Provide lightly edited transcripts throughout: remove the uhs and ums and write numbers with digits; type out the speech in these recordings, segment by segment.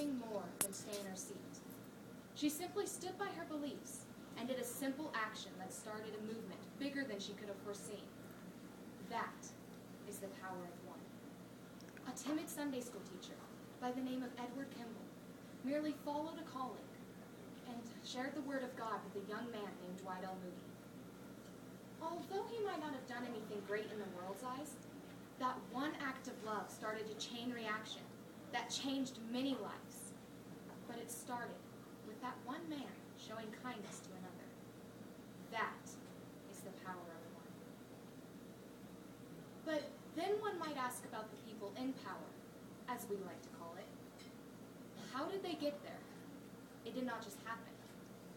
nothing more than stay in her seat. She simply stood by her beliefs and did a simple action that started a movement bigger than she could have foreseen. That is the power of one. A timid Sunday school teacher by the name of Edward Kimball merely followed a calling and shared the word of God with a young man named Dwight L. Moody. Although he might not have done anything great in the world's eyes, that one act of love started a chain reaction that changed many lives. But it started with that one man showing kindness to another. That is the power of one. But then one might ask about the people in power, as we like to call it. How did they get there? It did not just happen.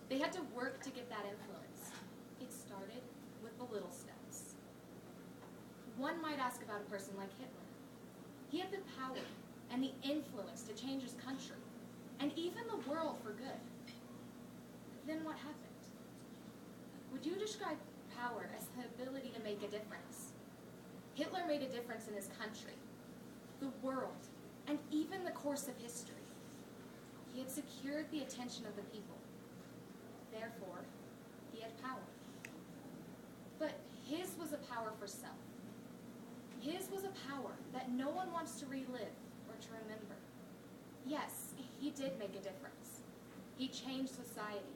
They had to work to get that influence. It started with the little steps. One might ask about a person like Hitler. He had the power and the influence to change his country, and even the world for good. Then what happened? Would you describe power as the ability to make a difference? Hitler made a difference in his country, the world, and even the course of history. He had secured the attention of the people. Therefore, he had power. But his was a power for self. His was a power that no one wants to relive or to remember. Yes, he did make a difference. He changed society,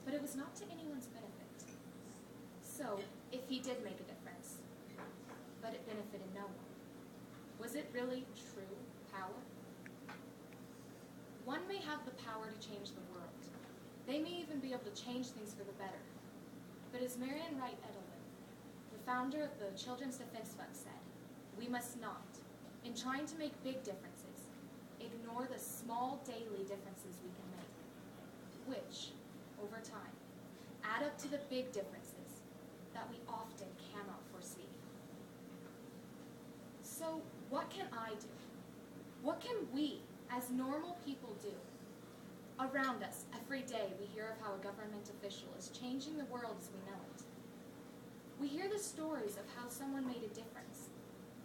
but it was not to anyone's benefit. So, if he did make a difference, but it benefited no one, was it really true power? One may have the power to change the world. They may even be able to change things for the better. But as Marian Wright Edelman, the founder of the Children's Defense Fund, said, we must not, in trying to make big differences, ignore the small daily differences we can make, which, over time, add up to the big differences that we often cannot foresee. So, what can I do? What can we, as normal people, do? Around us, every day, we hear of how a government official is changing the world as we know it. We hear the stories of how someone made a difference,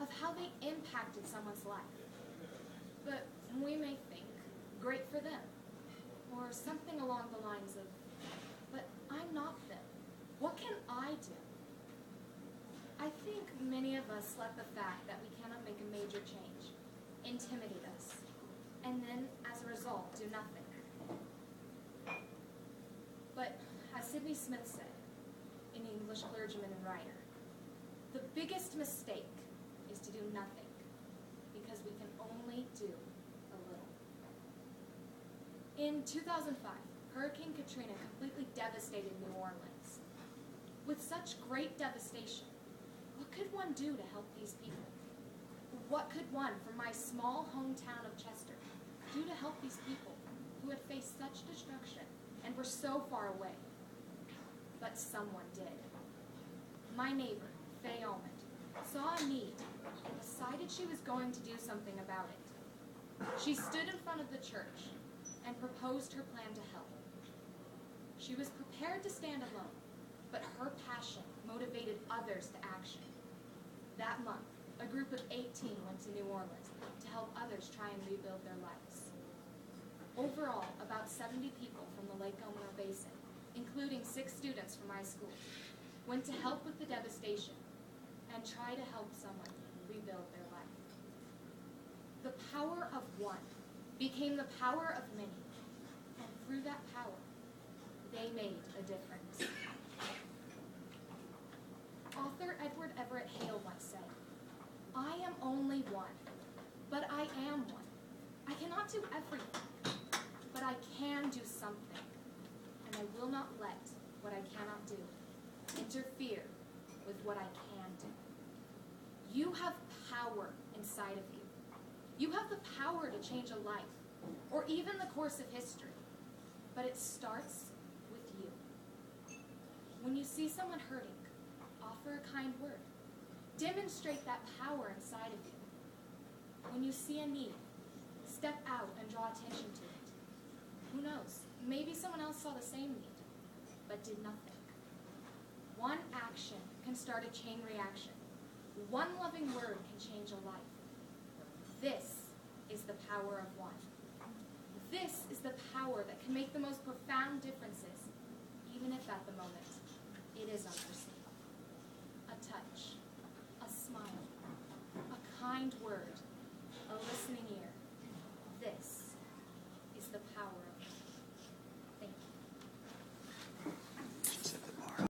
of how they impacted someone's life. But we may think, great for them, or something along the lines of, but I'm not them. What can I do? I think many of us let the fact that we cannot make a major change intimidate us, and then, as a result, do nothing. But, as Sidney Smith said, an English clergyman and writer, the biggest mistake is to do nothing, because we can only do a little. In 2005, Hurricane Katrina completely devastated New Orleans. With such great devastation, what could one do to help these people? What could one, from my small hometown of Chester, do to help these people who had faced such destruction and were so far away? But someone did. My neighbor, Faye Almond, saw a need and decided she was going to do something about it. She stood in front of the church and proposed her plan to help. She was prepared to stand alone, but her passion motivated others to action. That month, a group of 18 went to New Orleans to help others try and rebuild their lives. Overall, about 70 people from the Lake Almanor Basin, including 6 students from my school, went to help with the devastation and try to help someone rebuild their life. The power of one became the power of many, and through that power, they made a difference. Author Edward Everett Hale once said, I am only one, but I am one. I cannot do everything, but I can do something, and I will not let what I cannot do interfere with what I can do. You have power inside of you. You have the power to change a life, or even the course of history, but it starts with you. When you see someone hurting, offer a kind word. Demonstrate that power inside of you. When you see a need, step out and draw attention to it. Who knows? Maybe someone else saw the same need, but did nothing. One action can start a chain reaction. One loving word can change a life. This is the power of one. This is the power that can make the most profound differences, even if at the moment it is unforeseen.